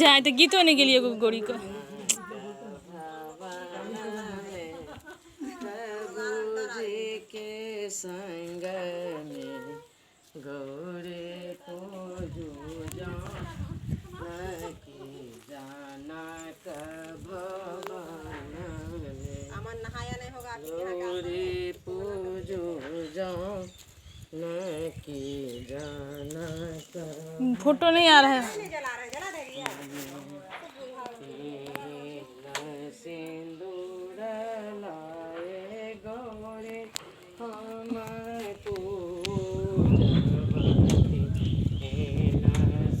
जाए तो गीत होने के लिए गोरी को के संग में गौरे पूजू जाना कब अमन नहाया नहीं होगा गौरे पूजू न की जाना कब फोटो नहीं आ रहा है सिंदूर लाए गौरे हम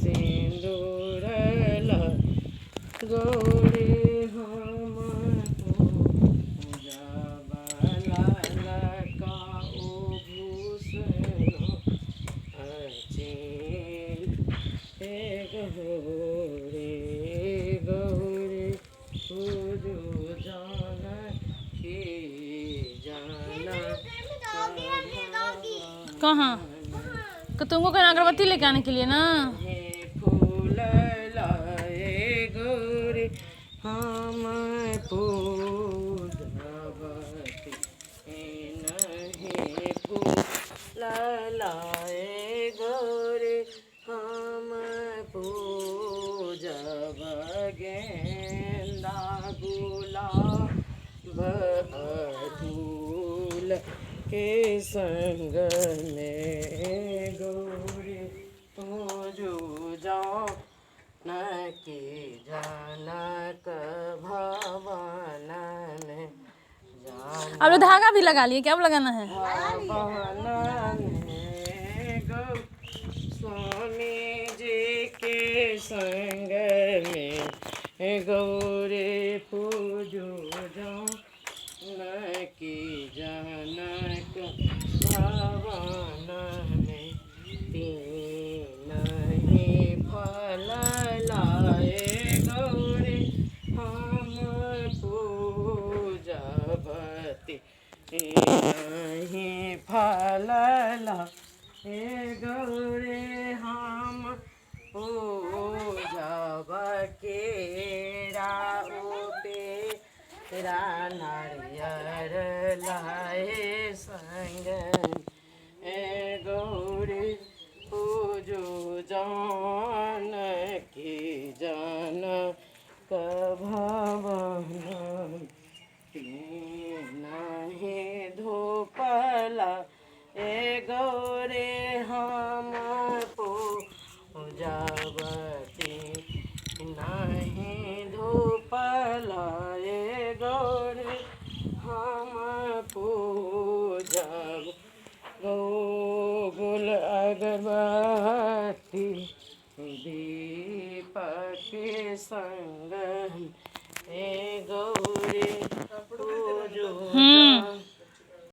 सिंदूर ला गौरे हम कहाँ तो तुमको कहीं अगरबत्ती लेके आने के लिए ना फूल लाए गौरे हम नहीं फूल लाए गौरे हम पूजब गेंदा गुलाब अड़हुल के संग में गौरी पूजू जाओ न के जनक भवन में अब धागा भी लगा लिए क्या अब लगाना है भवन में स्वामी जी के संग में गौरी पूजू जाओ न की जनक भवन में नहीं फल लाए गौरी हम पूजबती नहीं फल लाए गौरी हम पूजब केरा तेरा नारियर लाए संग गौरी पूजो जान की जान भवन नहीं धूपला गौरे हम पूजबती नहीं धूपला गौरे हम पूजब गोकुल अगरबत्ती दीपक संग गौरी पूजो